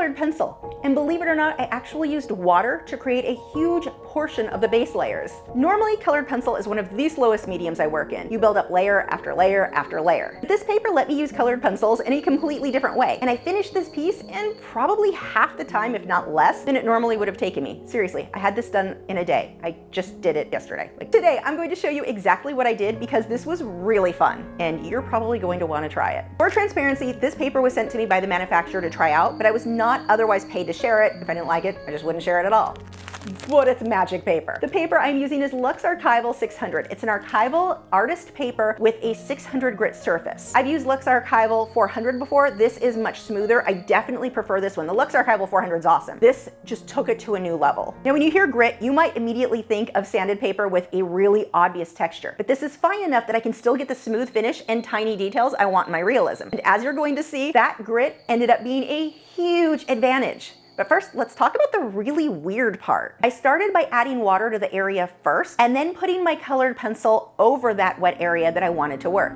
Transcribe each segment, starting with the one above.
colored pencil. And believe it or not, I actually used water to create a huge portion of the base layers. Normally, colored pencil is one of the slowest mediums I work in. You build up layer after layer after layer. This paper let me use colored pencils in a completely different way. And I finished this piece in probably half the time, if not less, than it normally would have taken me. Seriously, I had this done in a day. I just did it yesterday. Like today, I'm going to show you exactly what I did because this was really fun and you're probably going to want to try it. For transparency, this paper was sent to me by the manufacturer to try out, but I was not otherwise paid to share it. If I didn't like it, I just wouldn't share it at all. But it's magic paper. The paper I'm using is LuxArchival 600. It's an archival artist paper with a 600 grit surface. I've used LuxArchival 400 before. This is much smoother. I definitely prefer this one. The LuxArchival 400 is awesome. This just took it to a new level. Now, when you hear grit, you might immediately think of sanded paper with a really obvious texture, but this is fine enough that I can still get the smooth finish and tiny details I want in my realism. And as you're going to see, that grit ended up being a huge advantage. But first, let's talk about the really weird part. I started by adding water to the area first, and then putting my colored pencil over that wet area that I wanted to work.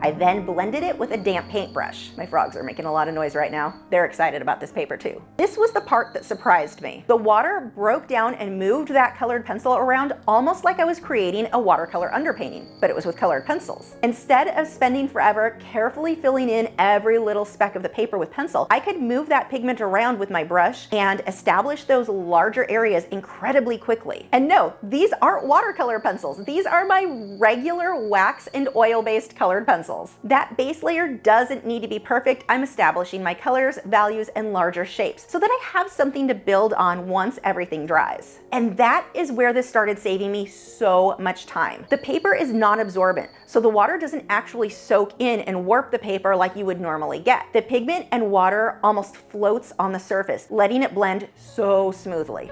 I then blended it with a damp paintbrush. My frogs are making a lot of noise right now. They're excited about this paper too. This was the part that surprised me. The water broke down and moved that colored pencil around almost like I was creating a watercolor underpainting, but it was with colored pencils. Instead of spending forever carefully filling in every little speck of the paper with pencil, I could move that pigment around with my brush and establish those larger areas incredibly quickly. And no, these aren't watercolor pencils. These are my regular wax and oil-based colored pencils. That base layer doesn't need to be perfect. I'm establishing my colors, values, and larger shapes so that I have something to build on once everything dries. And that is where this started saving me so much time. The paper is non-absorbent, so the water doesn't actually soak in and warp the paper like you would normally get. The pigment and water almost floats on the surface, letting it blend so smoothly.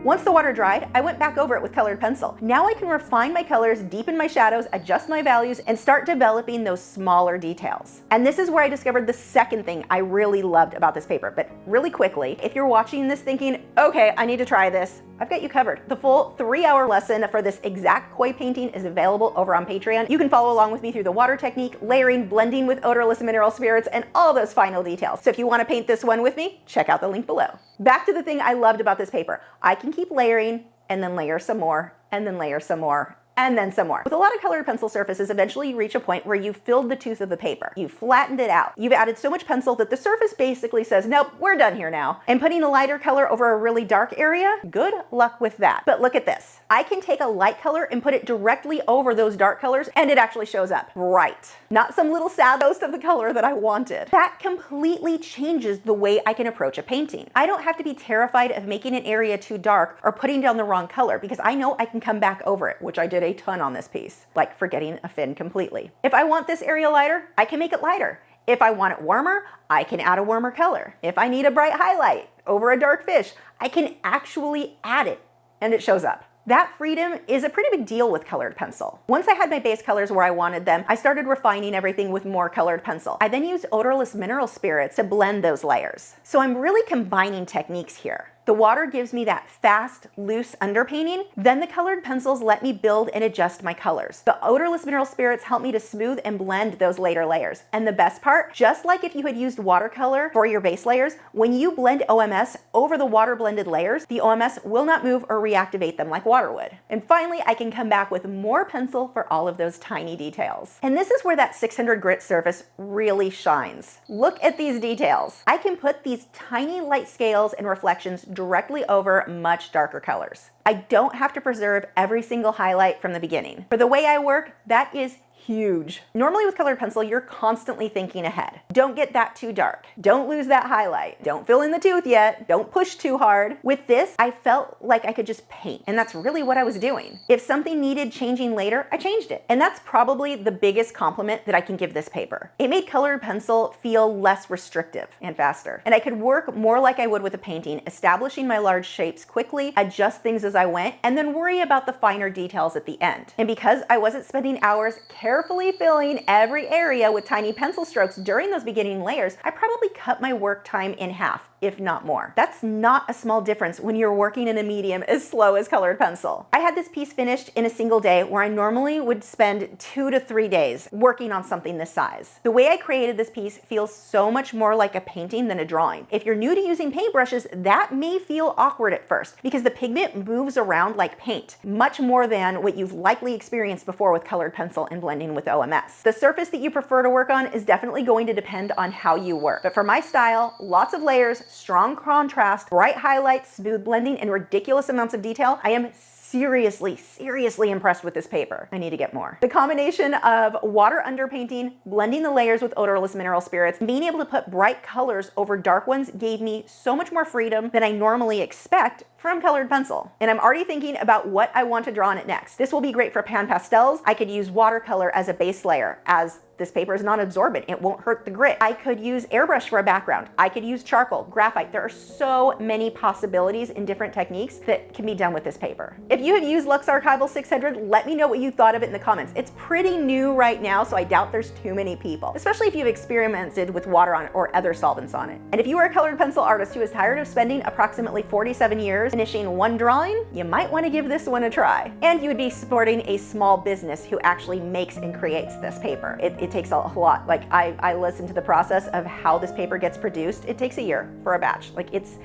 Once the water dried, I went back over it with colored pencil. Now I can refine my colors, deepen my shadows, adjust my values, and start developing those smaller details. And this is where I discovered the second thing I really loved about this paper. But really quickly, if you're watching this thinking, okay, I need to try this, I've got you covered. The full 3-hour lesson for this exact koi painting is available over on Patreon. You can follow along with me through the water technique, layering, blending with odorless mineral spirits, and all those final details. So if you want to paint this one with me, check out the link below. Back to the thing I loved about this paper. I can keep layering and then layer some more and then layer some more and then some more. With a lot of colored pencil surfaces, eventually you reach a point where you've filled the tooth of the paper. You've flattened it out. You've added so much pencil that the surface basically says, nope, we're done here now. And putting a lighter color over a really dark area, good luck with that. But look at this. I can take a light color and put it directly over those dark colors and it actually shows up bright. Not some little sad ghost of the color that I wanted. That completely changes the way I can approach a painting. I don't have to be terrified of making an area too dark or putting down the wrong color because I know I can come back over it, which I did a ton on this piece, like forgetting a fin completely. If I want this area lighter, I can make it lighter. If I want it warmer, I can add a warmer color. If I need a bright highlight over a dark fish, I can actually add it and it shows up. That freedom is a pretty big deal with colored pencil. Once I had my base colors where I wanted them, I started refining everything with more colored pencil. I then used odorless mineral spirits to blend those layers. So I'm really combining techniques here. The The water gives me that fast, loose underpainting. Then the colored pencils let me build and adjust my colors. The odorless mineral spirits help me to smooth and blend those later layers. And the best part, just like if you had used watercolor for your base layers, when you blend OMS over the water blended layers, the OMS will not move or reactivate them like water would. And finally, I can come back with more pencil for all of those tiny details. And this is where that 600 grit surface really shines. Look at these details. I can put these tiny light scales and reflections directly over much darker colors. I don't have to preserve every single highlight from the beginning. For the way I work, that is huge. Normally with colored pencil, you're constantly thinking ahead. Don't get that too dark. Don't lose that highlight. Don't fill in the tooth yet. Don't push too hard. With this, I felt like I could just paint, and that's really what I was doing. If something needed changing later, I changed it. And that's probably the biggest compliment that I can give this paper. It made colored pencil feel less restrictive and faster. And I could work more like I would with a painting, establishing my large shapes quickly, adjust things as I went, and then worry about the finer details at the end. And because I wasn't spending hours carefully filling every area with tiny pencil strokes during those beginning layers, I probably cut my work time in half, if not more. That's not a small difference when you're working in a medium as slow as colored pencil. I had this piece finished in a single day where I normally would spend 2 to 3 days working on something this size. The way I created this piece feels so much more like a painting than a drawing. If you're new to using paintbrushes, that may feel awkward at first because the pigment moves around like paint, much more than what you've likely experienced before with colored pencil and blending with OMS. The surface that you prefer to work on is definitely going to depend on how you work. But for my style, lots of layers, strong contrast, bright highlights, smooth blending, and ridiculous amounts of detail, I am seriously impressed with this paper. I need to get more. The combination of water underpainting, blending the layers with odorless mineral spirits, and being able to put bright colors over dark ones gave me so much more freedom than I normally expect from colored pencil. And I'm already thinking about what I want to draw on it next. This will be great for pan pastels. I could use watercolor as a base layer, as this paper is non-absorbent. It won't hurt the grit. I could use airbrush for a background. I could use charcoal, graphite. There are so many possibilities in different techniques that can be done with this paper. If you have used LuxArchival 600, let me know what you thought of it in the comments. It's pretty new right now, so I doubt there's too many people, especially if you've experimented with water on it or other solvents on it. And if you are a colored pencil artist who is tired of spending approximately 47 years finishing one drawing, you might want to give this one a try. And you would be supporting a small business who actually makes and creates this paper. It takes a lot. Like I listened to the process of how this paper gets produced. It takes a year for a batch. Like it's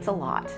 a lot.